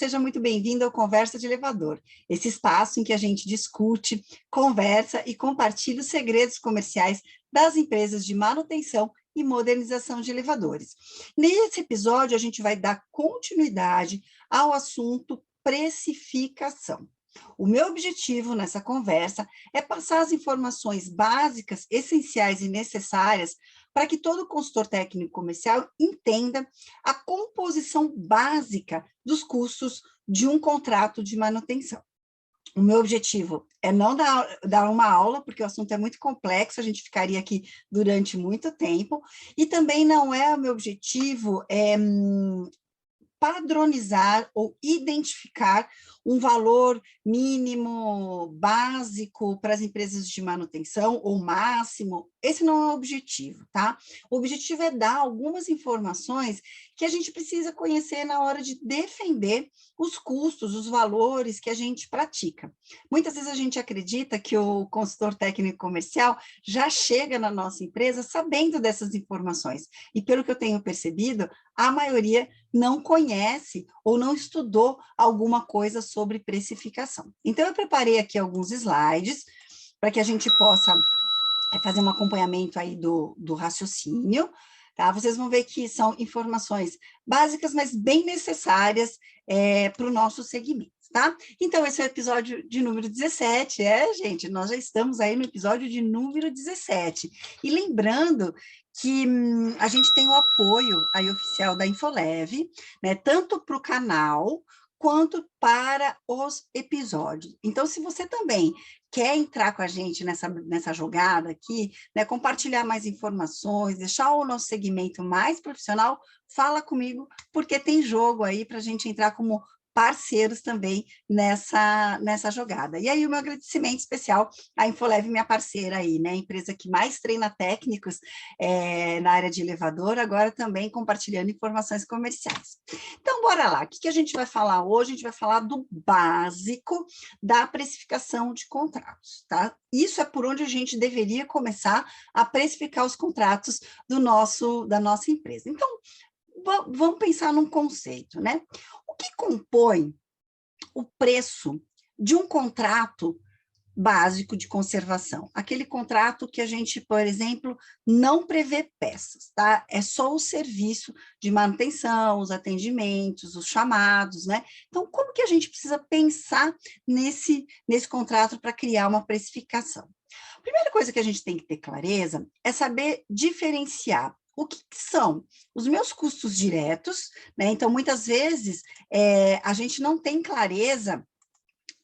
seja muito bem-vindo ao Conversa de Elevador, esse espaço em que a gente discute, conversa e compartilha os segredos comerciais das empresas de manutenção e modernização de elevadores. Nesse episódio, a gente vai dar continuidade ao assunto precificação. O meu objetivo nessa conversa é passar as informações básicas, essenciais e necessárias para que todo consultor técnico comercial entenda a composição básica dos custos de um contrato de manutenção. O meu objetivo é não dar uma aula, porque o assunto é muito complexo, a gente ficaria aqui durante muito tempo, e também não é o meu objetivo padronizar ou identificar um valor mínimo, básico para as empresas de manutenção, ou máximo. Esse não é o objetivo, tá? O objetivo é dar algumas informações que a gente precisa conhecer na hora de defender os custos, os valores que a gente pratica. Muitas vezes a gente acredita que o consultor técnico comercial já chega na nossa empresa sabendo dessas informações, e pelo que eu tenho percebido, a maioria não conhece ou não estudou alguma coisa sobre precificação. Então, eu preparei aqui alguns slides para que a gente possa fazer um acompanhamento aí do raciocínio, tá? Vocês vão ver que são informações básicas, mas bem necessárias para o nosso segmento, tá? Então, esse é o episódio de número 17, gente, nós já estamos aí no episódio de número 17. E lembrando que a gente tem o apoio aí oficial da Infoleve, né, tanto para o canal quanto para os episódios. Então, se você também quer entrar com a gente nessa jogada aqui, né, compartilhar mais informações, deixar o nosso segmento mais profissional, fala comigo, porque tem jogo aí para a gente entrar como parceiros também nessa jogada. E aí o meu agradecimento especial à Infoleve, minha parceira aí, né, a empresa que mais treina técnicos na área de elevador, agora também compartilhando informações comerciais. Então, bora lá, o que a gente vai falar hoje? A gente vai falar do básico da precificação de contratos, tá? Isso é por onde a gente deveria começar a precificar os contratos da nossa empresa. Então, vamos pensar num conceito, né? O que compõe o preço de um contrato básico de conservação? Aquele contrato que a gente, por exemplo, não prevê peças, tá? É só o serviço de manutenção, os atendimentos, os chamados, né? Então, como que a gente precisa pensar nesse contrato para criar uma precificação? A primeira coisa que a gente tem que ter clareza é saber diferenciar o que são os meus custos diretos, né? Então, muitas vezes, a gente não tem clareza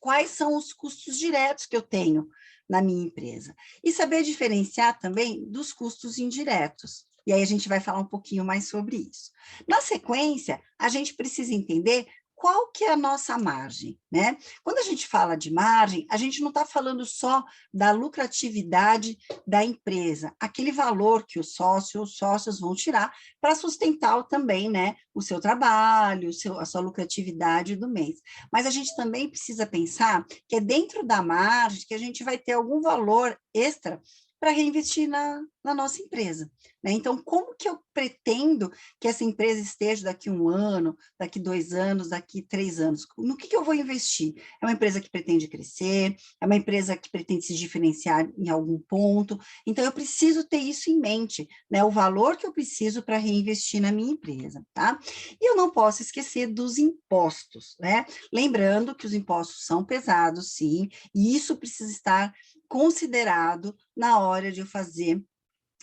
quais são os custos diretos que eu tenho na minha empresa. E saber diferenciar também dos custos indiretos. E aí a gente vai falar um pouquinho mais sobre isso. Na sequência, a gente precisa entender qual que é a nossa margem, né? Quando a gente fala de margem, a gente não está falando só da lucratividade da empresa, aquele valor que os sócios vão tirar para sustentar também, né, o seu trabalho, a sua lucratividade do mês. Mas a gente também precisa pensar que é dentro da margem que a gente vai ter algum valor extra para reinvestir na nossa empresa, né? Então, como que eu pretendo que essa empresa esteja daqui 1 ano, daqui 2 anos, daqui 3 anos? No que eu vou investir? É uma empresa que pretende crescer? É uma empresa que pretende se diferenciar em algum ponto? Então, eu preciso ter isso em mente, né? O valor que eu preciso para reinvestir na minha empresa, tá? E eu não posso esquecer dos impostos, né? Lembrando que os impostos são pesados, sim, e isso precisa estar considerado na hora de eu fazer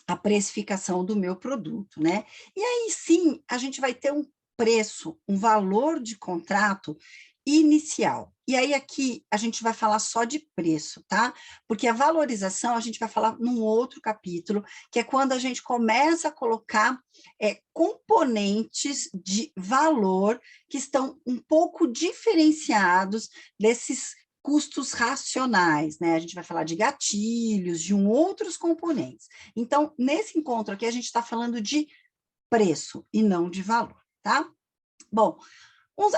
a precificação do meu produto, né? E aí sim, a gente vai ter um preço, um valor de contrato inicial. E aí aqui a gente vai falar só de preço, tá? Porque a valorização a gente vai falar num outro capítulo, que é quando a gente começa a colocar componentes de valor que estão um pouco diferenciados desses custos racionais, né? A gente vai falar de gatilhos, de outros componentes. Então, nesse encontro aqui, a gente está falando de preço e não de valor, tá? Bom,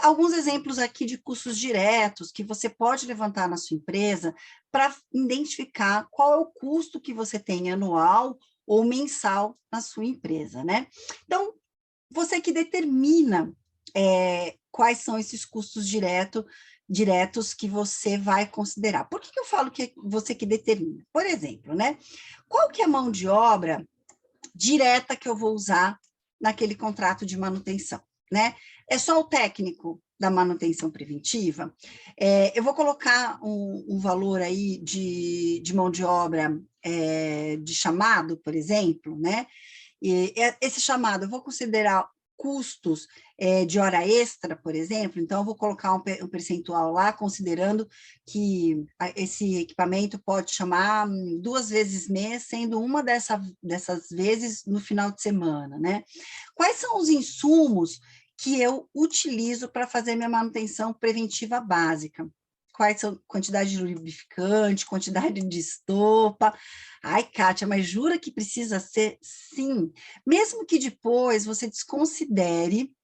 alguns exemplos aqui de custos diretos que você pode levantar na sua empresa para identificar qual é o custo que você tem anual ou mensal na sua empresa, né? Então, você que determina quais são esses custos diretos que você vai considerar. Por que eu falo que é você que determina? Por exemplo, né? Qual que é a mão de obra direta que eu vou usar naquele contrato de manutenção, né? É só o técnico da manutenção preventiva? Eu vou colocar um valor aí de mão de obra de chamado, por exemplo, né? E esse chamado, eu vou considerar custos de hora extra, por exemplo, então eu vou colocar um percentual lá, considerando que esse equipamento pode chamar 2 vezes mês, sendo uma dessas vezes no final de semana, né? Quais são os insumos que eu utilizo para fazer minha manutenção preventiva básica? Quais são quantidade de lubrificante, quantidade de estopa? Ai, Kátia, mas jura que precisa ser? Sim, mesmo que depois você desconsidere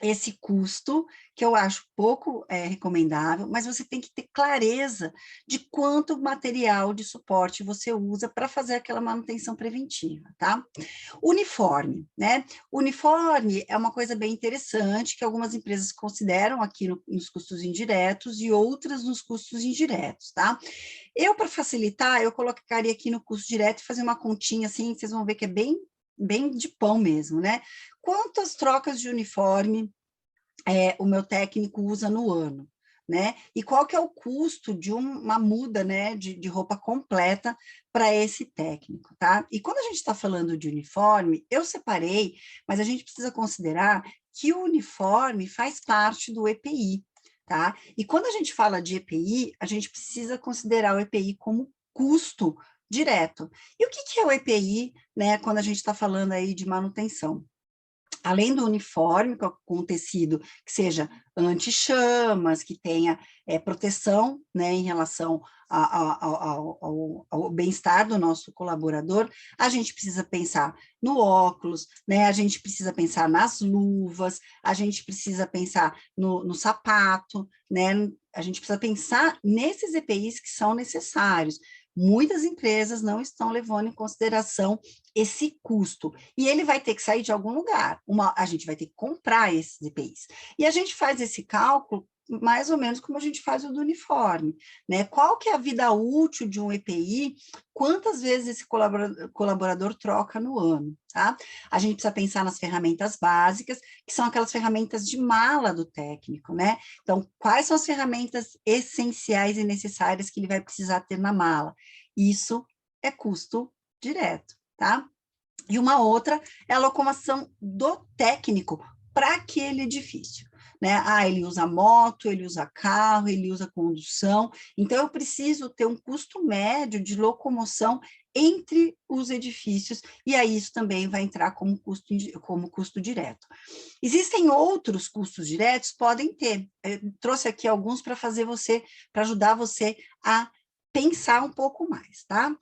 esse custo, que eu acho pouco recomendável, mas você tem que ter clareza de quanto material de suporte você usa para fazer aquela manutenção preventiva, tá? Uniforme, né? Uniforme é uma coisa bem interessante que algumas empresas consideram aqui nos custos indiretos e outras nos custos indiretos, tá? Eu, para facilitar, eu colocaria aqui no custo direto e fazer uma continha assim, vocês vão ver que é bem de pão mesmo, né? Quantas trocas de uniforme o meu técnico usa no ano, né? E qual que é o custo de uma muda, né, de roupa completa para esse técnico, tá? E quando a gente está falando de uniforme, eu separei, mas a gente precisa considerar que o uniforme faz parte do EPI, tá? E quando a gente fala de EPI, a gente precisa considerar o EPI como custo direto. E o que é o EPI, né, quando a gente está falando aí de manutenção? Além do uniforme com tecido que seja anti-chamas, que tenha proteção, né, em relação ao bem-estar do nosso colaborador, a gente precisa pensar no óculos, né, a gente precisa pensar nas luvas, a gente precisa pensar no sapato, né, a gente precisa pensar nesses EPIs que são necessários. Muitas empresas não estão levando em consideração esse custo, e ele vai ter que sair de algum lugar, a gente vai ter que comprar esses EPIs, e a gente faz esse cálculo mais ou menos como a gente faz o do uniforme, né? Qual que é a vida útil de um EPI, quantas vezes esse colaborador troca no ano, tá? A gente precisa pensar nas ferramentas básicas, que são aquelas ferramentas de mala do técnico, né? Então, quais são as ferramentas essenciais e necessárias que ele vai precisar ter na mala? Isso é custo direto, tá? E uma outra é a locomoção do técnico para aquele edifício, né? Ah, ele usa moto, ele usa carro, ele usa condução, então eu preciso ter um custo médio de locomoção entre os edifícios, e aí isso também vai entrar como custo direto. Existem outros custos diretos? Podem ter. Eu trouxe aqui alguns para para ajudar você a pensar um pouco mais, tá?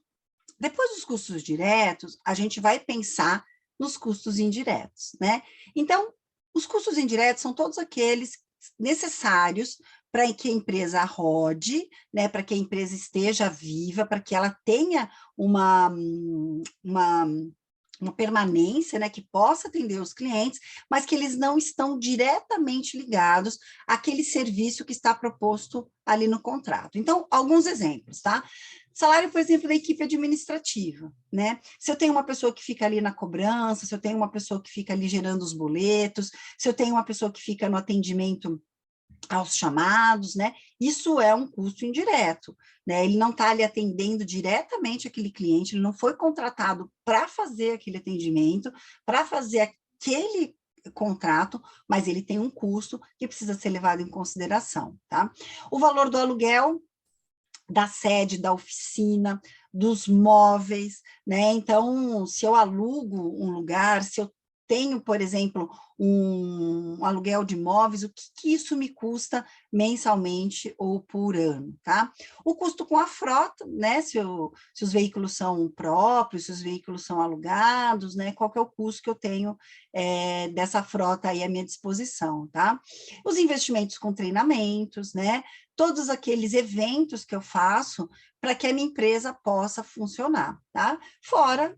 Depois dos custos diretos, a gente vai pensar nos custos indiretos, né? Então, os custos indiretos são todos aqueles necessários para que a empresa rode, né, para que a empresa esteja viva, para que ela tenha uma permanência, né, que possa atender os clientes, mas que eles não estão diretamente ligados àquele serviço que está proposto ali no contrato. Então, alguns exemplos, tá? Salário, por exemplo, da equipe administrativa, né? Se eu tenho uma pessoa que fica ali na cobrança, se eu tenho uma pessoa que fica ali gerando os boletos, se eu tenho uma pessoa que fica no atendimento aos chamados, né? Isso é um custo indireto, né? Ele não está ali atendendo diretamente aquele cliente, ele não foi contratado para fazer aquele atendimento, para fazer aquele contrato, mas ele tem um custo que precisa ser levado em consideração, tá? O valor do aluguel da sede, da oficina, dos móveis, né? Então, se eu alugo um lugar, se eu tenho, por exemplo, um aluguel de imóveis, o que isso me custa mensalmente ou por ano, tá? O custo com a frota, né? Se os veículos são próprios, se os veículos são alugados, né? Qual que é o custo que eu tenho dessa frota aí à minha disposição, tá? Os investimentos com treinamentos, né? Todos aqueles eventos que eu faço para que a minha empresa possa funcionar, tá? Fora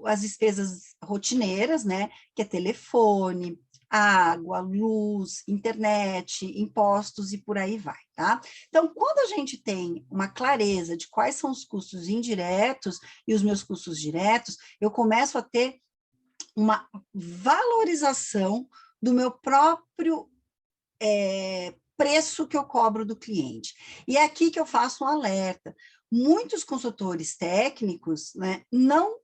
as despesas rotineiras, né? Que é telefone, água, luz, internet, impostos e por aí vai, tá? Então, quando a gente tem uma clareza de quais são os custos indiretos e os meus custos diretos, eu começo a ter uma valorização do meu próprio preço que eu cobro do cliente. E é aqui que eu faço um alerta. Muitos consultores técnicos, né, não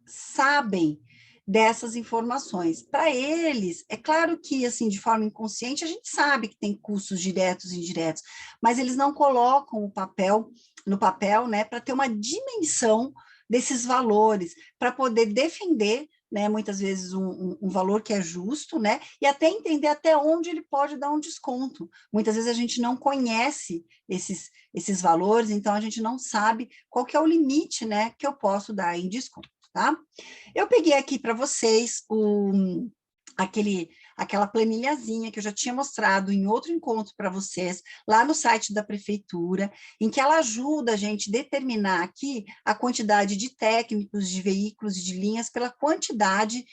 sabem dessas informações. Para eles, é claro que, assim, de forma inconsciente, a gente sabe que tem custos diretos e indiretos, mas eles não colocam no papel, né, para ter uma dimensão desses valores, para poder defender, né, muitas vezes um valor que é justo, né, e até entender até onde ele pode dar um desconto. Muitas vezes a gente não conhece esses valores, então a gente não sabe qual que é o limite, né, que eu posso dar em desconto, tá? Eu peguei aqui para vocês aquela planilhazinha que eu já tinha mostrado em outro encontro para vocês, lá no site da prefeitura, em que ela ajuda a gente a determinar aqui a quantidade de técnicos, de veículos e de linhas pela quantidade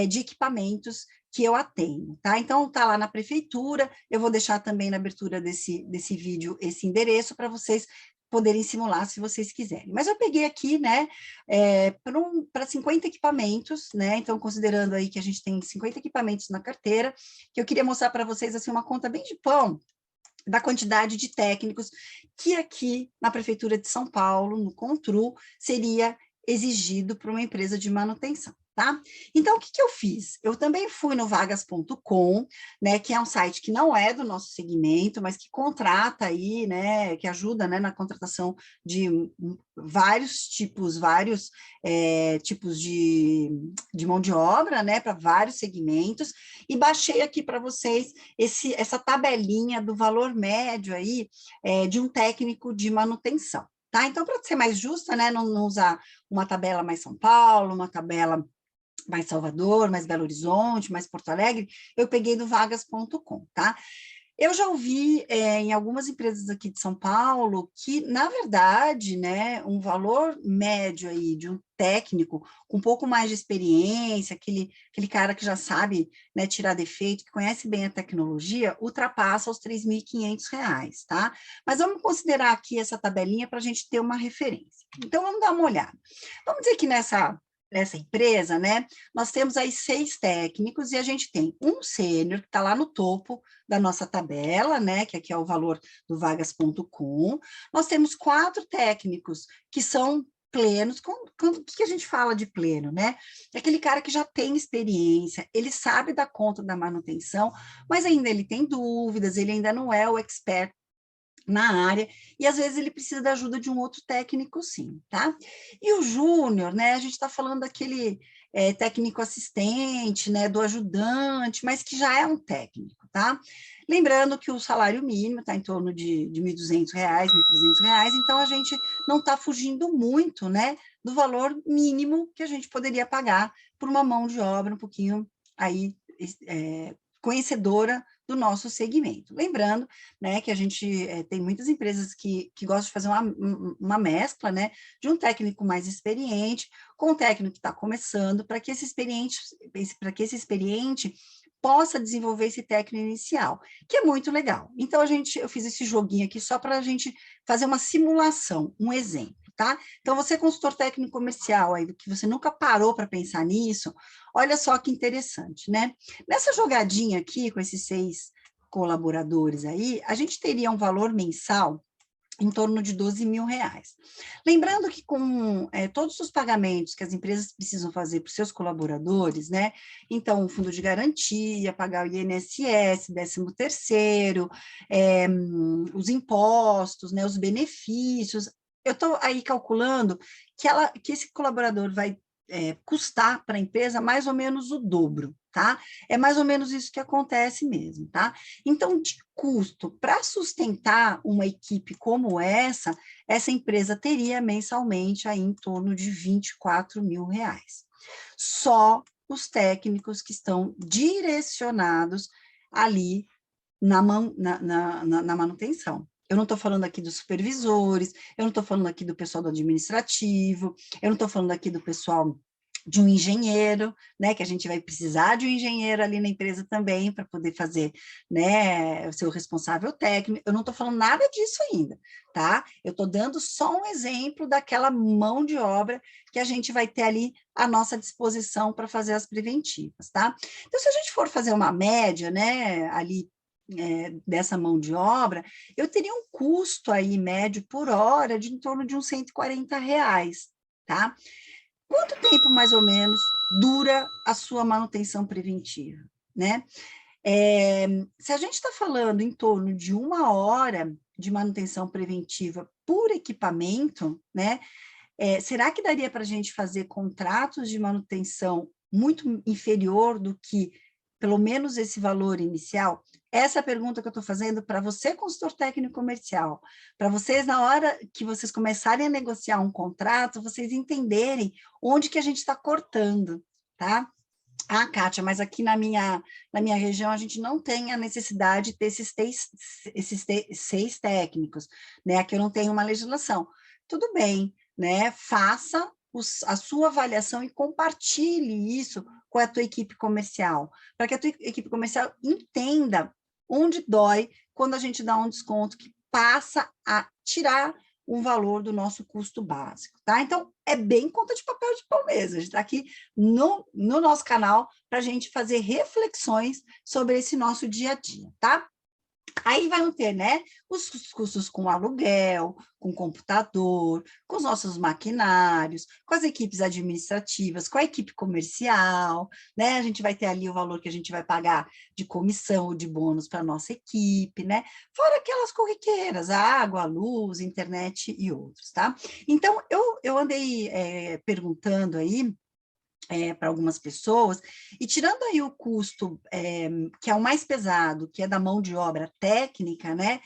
de equipamentos que eu atendo, tá? Então, tá lá na prefeitura, eu vou deixar também na abertura desse vídeo esse endereço para vocês poderem simular se vocês quiserem. Mas eu peguei aqui, né, para 50 equipamentos, né? Então, considerando aí que a gente tem 50 equipamentos na carteira, que eu queria mostrar para vocês assim uma conta bem de pão da quantidade de técnicos que aqui na Prefeitura de São Paulo, no CONTRU, seria exigido para uma empresa de manutenção. Tá? Então, o que, que eu fiz? Eu também fui no vagas.com, né, que é um site que não é do nosso segmento, mas que contrata aí, né, que ajuda, né, na contratação de vários tipos de mão de obra, né, para vários segmentos, e baixei aqui para vocês essa tabelinha do valor médio aí de um técnico de manutenção. Tá? Então, para ser mais justa, né, não usar uma tabela mais São Paulo, uma tabela mais Salvador, mais Belo Horizonte, mais Porto Alegre, eu peguei do vagas.com, tá? Eu já ouvi em algumas empresas aqui de São Paulo que, na verdade, né, um valor médio aí de um técnico com um pouco mais de experiência, aquele cara que já sabe, né, tirar defeito, que conhece bem a tecnologia, ultrapassa os R$ 3.500, tá? Mas vamos considerar aqui essa tabelinha para a gente ter uma referência. Então, vamos dar uma olhada. Vamos dizer que nessa empresa, né, nós temos aí 6 técnicos e a gente tem um sênior que está lá no topo da nossa tabela, né, que aqui é o valor do vagas.com. Nós temos 4 técnicos que são plenos. O que a gente fala de pleno, né? É aquele cara que já tem experiência, ele sabe dar conta da manutenção, mas ainda ele tem dúvidas, ele ainda não é o expert na área, e às vezes ele precisa da ajuda de um outro técnico, sim, tá? E o júnior, né, a gente está falando daquele técnico assistente, né, do ajudante, mas que já é um técnico, tá? Lembrando que o salário mínimo está em torno de R$ 1.200, R$ 1.300, então a gente não está fugindo muito, né, do valor mínimo que a gente poderia pagar por uma mão de obra um pouquinho aí conhecedora do nosso segmento. Lembrando, né, que a gente tem muitas empresas que gostam de fazer uma mescla, né, de um técnico mais experiente com um técnico que está começando, para que esse experiente possa desenvolver esse técnico inicial, que é muito legal. Então, eu fiz esse joguinho aqui só para a gente fazer uma simulação, um exemplo, tá? Então, você, consultor técnico comercial, aí, que você nunca parou para pensar nisso, olha só que interessante, né? Nessa jogadinha aqui, com esses 6 colaboradores aí, a gente teria um valor mensal em torno de R$ 12.000. Lembrando que com todos os pagamentos que as empresas precisam fazer para os seus colaboradores, né? Então, o fundo de garantia, pagar o INSS, 13º, os impostos, né? Os benefícios. Eu estou aí calculando que esse colaborador vai custar para a empresa mais ou menos o dobro, tá? É mais ou menos isso que acontece mesmo, tá? Então, de custo, para sustentar uma equipe como essa empresa teria mensalmente aí em torno de R$ 24.000. Só os técnicos que estão direcionados ali na manutenção. Eu não estou falando aqui dos supervisores, eu não estou falando aqui do pessoal do administrativo, eu não estou falando aqui do pessoal de um engenheiro, né, que a gente vai precisar de um engenheiro ali na empresa também para poder fazer, né, o seu responsável técnico. Eu não estou falando nada disso ainda, tá? Eu estou dando só um exemplo daquela mão de obra que a gente vai ter ali à nossa disposição para fazer as preventivas, tá? Então, se a gente for fazer uma média, né, ali dessa mão de obra, eu teria um custo aí médio por hora de em torno de uns R$ 140, tá? Quanto tempo, mais ou menos, dura a sua manutenção preventiva, né? Se a gente está falando em torno de 1 hora de manutenção preventiva por equipamento, né? Será que daria para a gente fazer contratos de manutenção muito inferior do que pelo menos esse valor inicial? Essa é a pergunta que eu estou fazendo para você, consultor técnico comercial, para vocês, na hora que vocês começarem a negociar um contrato, vocês entenderem onde que a gente está cortando, tá? Ah, Kátia, mas aqui na minha região a gente não tem a necessidade de ter esses seis técnicos, né? Aqui eu não tenho uma legislação. Tudo bem, né? Faça a sua avaliação e compartilhe isso com a tua equipe comercial, para que a tua equipe comercial entenda onde dói quando a gente dá um desconto que passa a tirar um valor do nosso custo básico, tá? Então, é bem conta de papel de pão mesmo. A gente está aqui no nosso canal para a gente fazer reflexões sobre esse nosso dia a dia, tá? Aí vai ter, né, os custos com aluguel, com computador, com os nossos maquinários, com as equipes administrativas, com a equipe comercial, né? A gente vai ter ali o valor que a gente vai pagar de comissão ou de bônus para a nossa equipe, né? Fora aquelas corriqueiras, água, luz, internet e outros, tá? Então, eu andei perguntando aí para algumas pessoas, e tirando aí o custo, que é o mais pesado, que é da mão de obra técnica, né,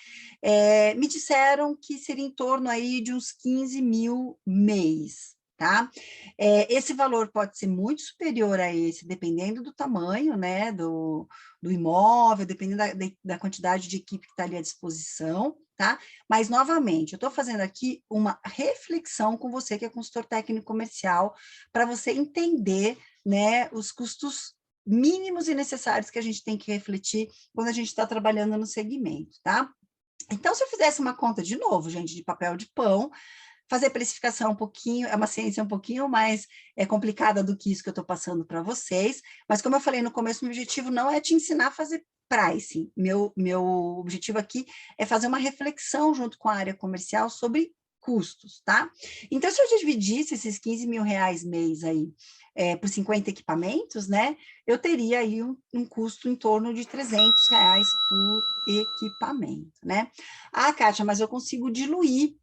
me disseram que seria em torno aí de uns 15 mil mês, tá? Esse valor pode ser muito superior a esse, dependendo do tamanho, né, do imóvel, dependendo da quantidade de equipe que está ali à disposição, tá? Mas, novamente, eu estou fazendo aqui uma reflexão com você, que é consultor técnico comercial, para você entender, né, os custos mínimos e necessários que a gente tem que refletir quando a gente está trabalhando no segmento, tá? Então, se eu fizesse uma conta de novo, gente, de papel de pão, fazer precificação um pouquinho, é uma ciência um pouquinho mais complicada do que isso que eu estou passando para vocês, mas como eu falei no começo, meu objetivo não é te ensinar a fazer pricing, meu objetivo aqui é fazer uma reflexão junto com a área comercial sobre custos, tá? Então, se eu dividisse esses 15 mil reais mês aí por 50 equipamentos, né, eu teria aí um custo em torno de R$ 300 por equipamento, né? Ah, Kátia, mas eu consigo diluir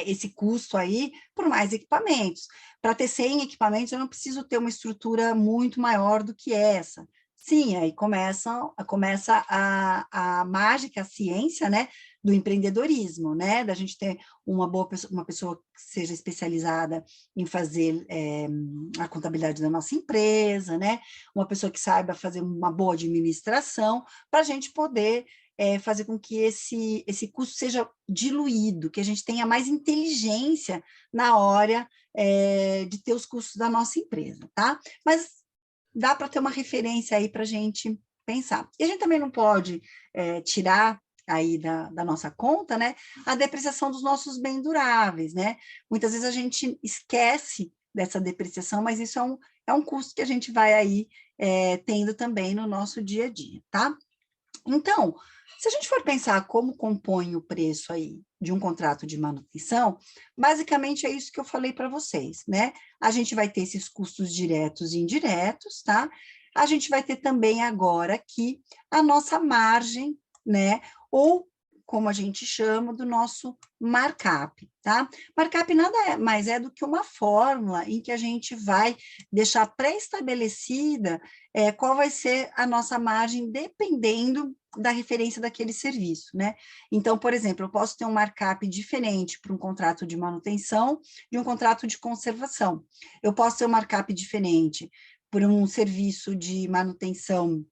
esse custo aí por mais equipamentos. Para ter 100 equipamentos, eu não preciso ter uma estrutura muito maior do que essa. Sim, aí começa a mágica, a ciência, né, do empreendedorismo, né, da gente ter uma pessoa que seja especializada em fazer a contabilidade da nossa empresa, né, uma pessoa que saiba fazer uma boa administração, para a gente poder fazer com que esse custo seja diluído, que a gente tenha mais inteligência na hora de ter os custos da nossa empresa, tá? Mas dá para ter uma referência aí para a gente pensar. E a gente também não pode tirar aí da nossa conta, né, a depreciação dos nossos bens duráveis, né? Muitas vezes a gente esquece dessa depreciação, mas isso é um custo que a gente vai aí tendo também no nosso dia a dia, tá? Então, se a gente for pensar como compõe o preço aí de um contrato de manutenção, basicamente é isso que eu falei para vocês, né? A gente vai ter esses custos diretos e indiretos, tá? A gente vai ter também agora aqui a nossa margem, né? Ou como a gente chama, do nosso markup, tá? Markup nada mais é do que uma fórmula em que a gente vai deixar pré-estabelecida qual vai ser a nossa margem dependendo da referência daquele serviço, né? Então, por exemplo, eu posso ter um markup diferente para um contrato de manutenção de um contrato de conservação. Eu posso ter um markup diferente por um serviço de manutenção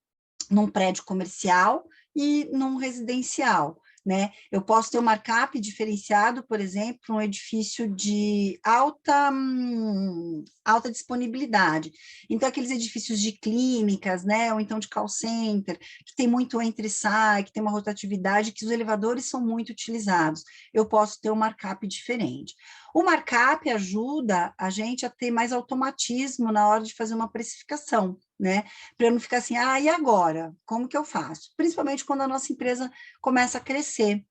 num prédio comercial e num residencial. né? Eu posso ter um markup diferenciado, por exemplo, um edifício de alta disponibilidade. Então, aqueles edifícios de clínicas, né? Ou então de call center, que tem muito entra e sai, que tem uma rotatividade, que os elevadores são muito utilizados. Eu posso ter um markup diferente. O markup ajuda a gente a ter mais automatismo na hora de fazer uma precificação, né? Para eu não ficar assim, e agora? Como que eu faço? Principalmente quando a nossa empresa começa a crescer,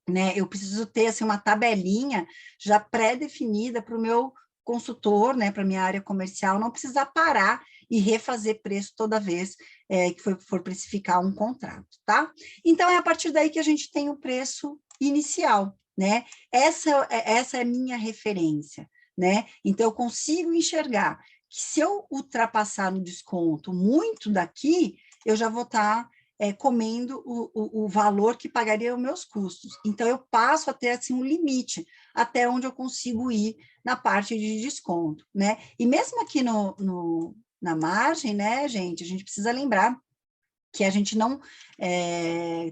né? Eu preciso ter assim, uma tabelinha já pré-definida para o meu consultor, né? Para a minha área comercial, não precisar parar e refazer preço toda vez que for precificar um contrato, tá? Então, é a partir daí que a gente tem o preço inicial, né? Essa é a minha referência, né? Então, eu consigo enxergar que se eu ultrapassar no desconto muito daqui, eu já vou estar comendo o valor que pagaria os meus custos. Então, eu passo a ter assim, um limite até onde eu consigo ir na parte de desconto, né? E mesmo aqui na margem, né, gente, a gente precisa lembrar que a gente não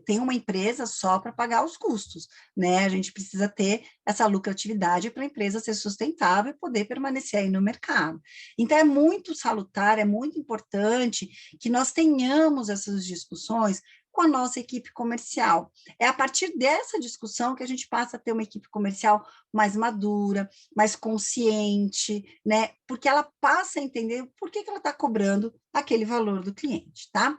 tem uma empresa só para pagar os custos, né? A gente precisa ter essa lucratividade para a empresa ser sustentável e poder permanecer aí no mercado. Então, é muito salutar, é muito importante que nós tenhamos essas discussões com a nossa equipe comercial. É a partir dessa discussão que a gente passa a ter uma equipe comercial mais madura, mais consciente, né? Porque ela passa a entender por que ela está cobrando aquele valor do cliente, tá?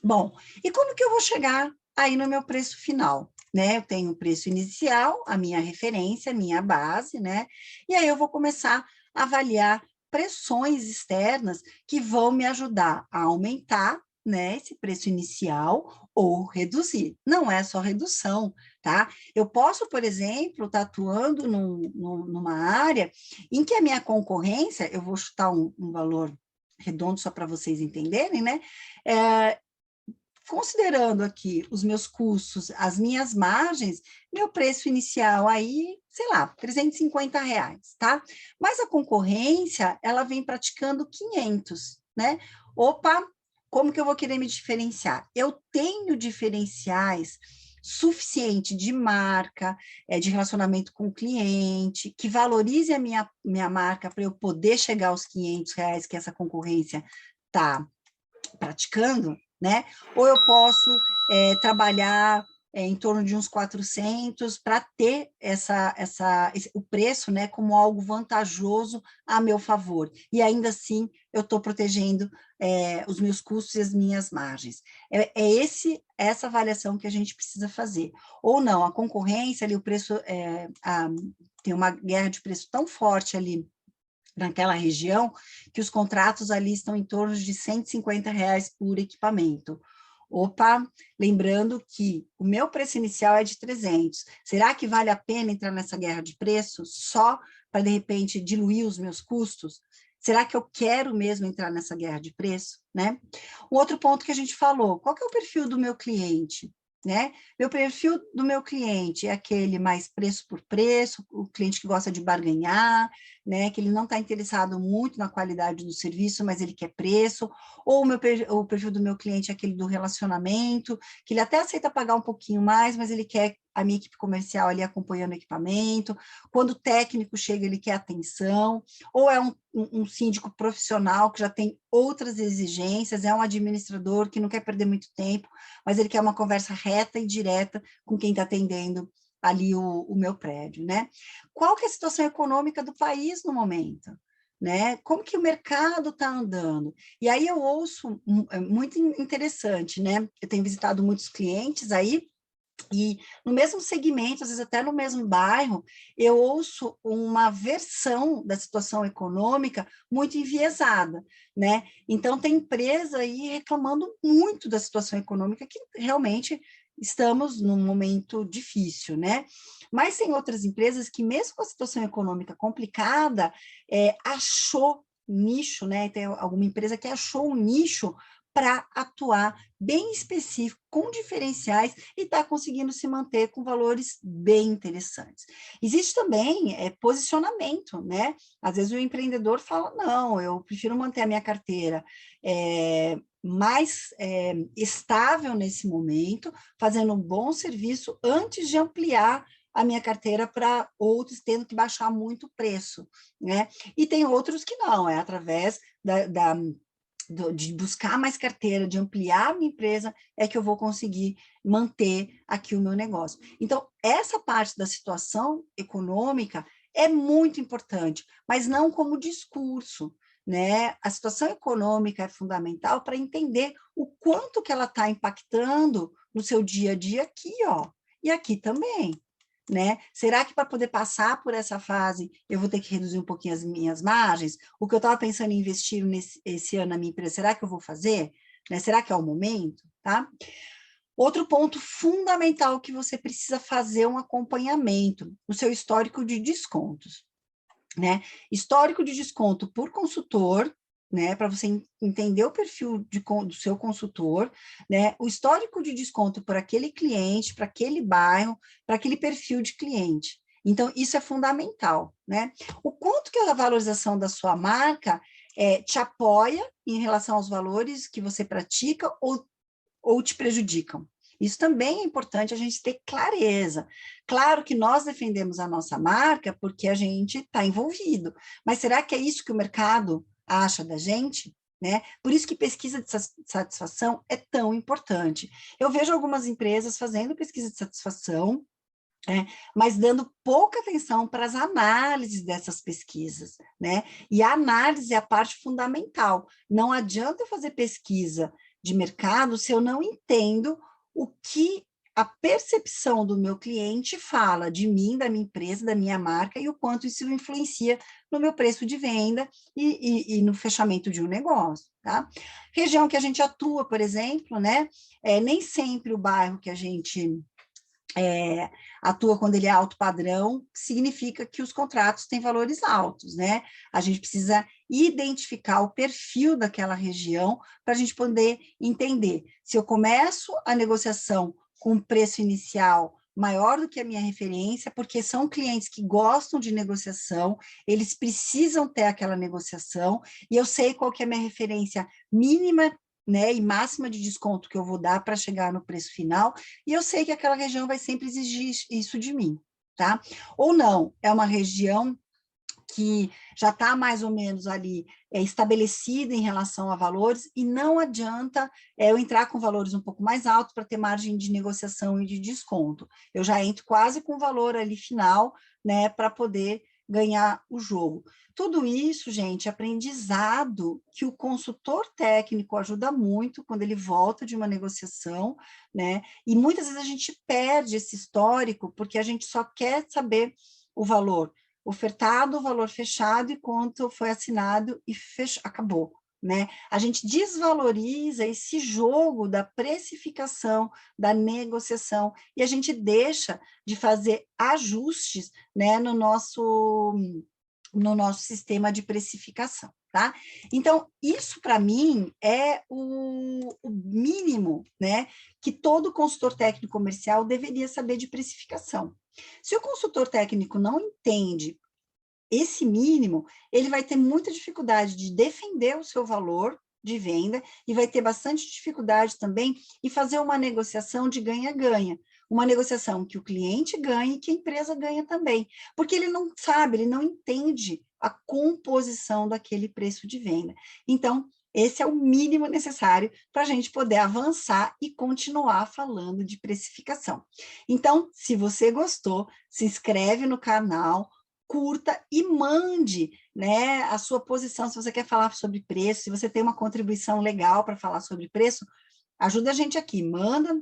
Bom, e como que eu vou chegar aí no meu preço final? Né? Eu tenho o preço inicial, a minha referência, a minha base, né? E aí eu vou começar a avaliar pressões externas que vão me ajudar a aumentar, né, esse preço inicial ou reduzir. Não é só redução, tá? Eu posso, por exemplo, estar atuando numa área em que a minha concorrência, eu vou chutar um valor redondo só para vocês entenderem, né? Considerando aqui os meus custos, as minhas margens, meu preço inicial aí, sei lá, R$ 350, tá? Mas a concorrência, ela vem praticando 500, né? Opa, como que eu vou querer me diferenciar? Eu tenho diferenciais suficiente de marca, de relacionamento com o cliente, que valorize a minha marca para eu poder chegar aos R$ 500 que essa concorrência está praticando, né? Ou eu posso trabalhar em torno de uns 400 para ter o preço, né, como algo vantajoso a meu favor. E ainda assim, eu estou protegendo os meus custos e as minhas margens. Essa avaliação que a gente precisa fazer. Ou não, a concorrência ali, o preço, tem uma guerra de preço tão forte ali naquela região, que os contratos ali estão em torno de R$ 150 por equipamento. Opa, lembrando que o meu preço inicial é de 300. Será que vale a pena entrar nessa guerra de preço só para, de repente, diluir os meus custos? Será que eu quero mesmo entrar nessa guerra de preço, né? Um outro ponto que a gente falou, qual que é o perfil do meu cliente? Né? Meu perfil do meu cliente é aquele mais preço por preço, o cliente que gosta de barganhar, né? Que ele não está interessado muito na qualidade do serviço, mas ele quer preço, ou o perfil do meu cliente é aquele do relacionamento, que ele até aceita pagar um pouquinho mais, mas ele quer a minha equipe comercial ali acompanhando o equipamento, quando o técnico chega, ele quer atenção, ou é um síndico profissional que já tem outras exigências, é um administrador que não quer perder muito tempo, mas ele quer uma conversa reta e direta com quem está atendendo ali o meu prédio, né? Qual que é a situação econômica do país no momento? Né? Como que o mercado está andando? E aí eu ouço, muito interessante, né? Eu tenho visitado muitos clientes aí, e no mesmo segmento, às vezes até no mesmo bairro, eu ouço uma versão da situação econômica muito enviesada, né? Então, tem empresa aí reclamando muito da situação econômica, que realmente estamos num momento difícil, né? Mas tem outras empresas que, mesmo com a situação econômica complicada, achou nicho, né? Tem alguma empresa que achou um nicho para atuar bem específico, com diferenciais, e está conseguindo se manter com valores bem interessantes. Existe também posicionamento, né? Às vezes o empreendedor fala, não, eu prefiro manter a minha carteira mais estável nesse momento, fazendo um bom serviço, antes de ampliar a minha carteira para outros, tendo que baixar muito o preço, né? E tem outros que não, é através de buscar mais carteira, de ampliar a minha empresa, é que eu vou conseguir manter aqui o meu negócio. Então, essa parte da situação econômica é muito importante, mas não como discurso, né? A situação econômica é fundamental para entender o quanto que ela está impactando no seu dia a dia aqui, ó, e aqui também. Né? Será que para poder passar por essa fase eu vou ter que reduzir um pouquinho as minhas margens? O que eu estava pensando em investir esse ano na minha empresa, será que eu vou fazer? Né? Será que é o momento? Tá? Outro ponto fundamental que você precisa fazer um acompanhamento no seu histórico de descontos. Né? Histórico de desconto por consultor, né, para você entender o perfil do seu consultor, né, o histórico de desconto por aquele cliente, para aquele bairro, para aquele perfil de cliente. Então, isso é fundamental, né? O quanto que a valorização da sua marca te apoia em relação aos valores que você pratica ou te prejudicam. Isso também é importante a gente ter clareza. Claro que nós defendemos a nossa marca porque a gente está envolvido, mas será que é isso que o mercado acha da gente? Né? Por isso que pesquisa de satisfação é tão importante. Eu vejo algumas empresas fazendo pesquisa de satisfação, mas dando pouca atenção para as análises dessas pesquisas, né? E a análise é a parte fundamental. Não adianta eu fazer pesquisa de mercado se eu não entendo o que a percepção do meu cliente fala de mim, da minha empresa, da minha marca, e o quanto isso influencia no meu preço de venda e no fechamento de um negócio, tá? Região que a gente atua, por exemplo, né? Nem sempre o bairro que a gente atua quando ele é alto padrão, significa que os contratos têm valores altos, né? A gente precisa identificar o perfil daquela região para a gente poder entender se eu começo a negociação com um preço inicial maior do que a minha referência, porque são clientes que gostam de negociação, eles precisam ter aquela negociação, e eu sei qual que é a minha referência mínima, né, e máxima de desconto que eu vou dar para chegar no preço final, e eu sei que aquela região vai sempre exigir isso de mim, tá? Ou não, é uma região que já está mais ou menos ali estabelecida em relação a valores, e não adianta eu entrar com valores um pouco mais altos para ter margem de negociação e de desconto. Eu já entro quase com o valor ali final, né, para poder ganhar o jogo. Tudo isso, gente, é aprendizado que o consultor técnico ajuda muito quando ele volta de uma negociação, né? E muitas vezes a gente perde esse histórico porque a gente só quer saber o valor ofertado, o valor fechado e quanto foi assinado e acabou. Né? A gente desvaloriza esse jogo da precificação, da negociação, e a gente deixa de fazer ajustes, né, no nosso sistema de precificação. Tá? Então, isso para mim é o mínimo, né, que todo consultor técnico comercial deveria saber de precificação. Se o consultor técnico não entende esse mínimo, ele vai ter muita dificuldade de defender o seu valor de venda e vai ter bastante dificuldade também em fazer uma negociação de ganha-ganha, uma negociação que o cliente ganha e que a empresa ganha também, porque ele não sabe, ele não entende a composição daquele preço de venda. Então, esse é o mínimo necessário para a gente poder avançar e continuar falando de precificação. Então, se você gostou, se inscreve no canal, curta e mande, né, a sua posição, se você quer falar sobre preço, se você tem uma contribuição legal para falar sobre preço, ajuda a gente aqui, manda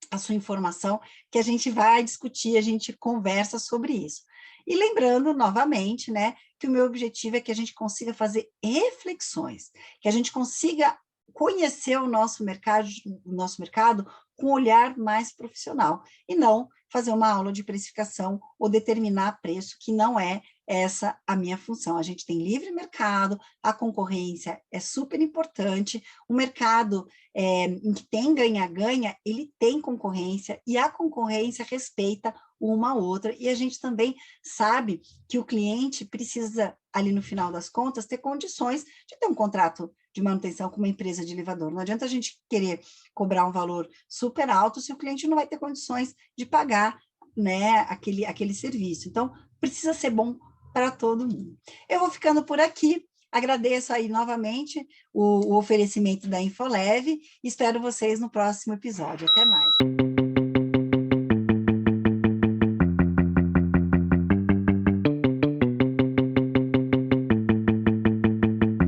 a sua informação, que a gente vai discutir, a gente conversa sobre isso. E lembrando, novamente, né, que o meu objetivo é que a gente consiga fazer reflexões, que a gente consiga conhecer o nosso mercado com um olhar mais profissional, e não fazer uma aula de precificação ou determinar preço que não é essa a minha função. A gente tem livre mercado, a concorrência é super importante, o mercado em que tem ganha-ganha, ele tem concorrência, e a concorrência respeita uma a outra, e a gente também sabe que o cliente precisa, ali no final das contas, ter condições de ter um contrato de manutenção com uma empresa de elevador. Não adianta a gente querer cobrar um valor super alto se o cliente não vai ter condições de pagar, né, aquele serviço. Então, precisa ser bom para todo mundo. Eu vou ficando por aqui. Agradeço aí novamente o oferecimento da Infoleve. Espero vocês no próximo episódio. Até mais.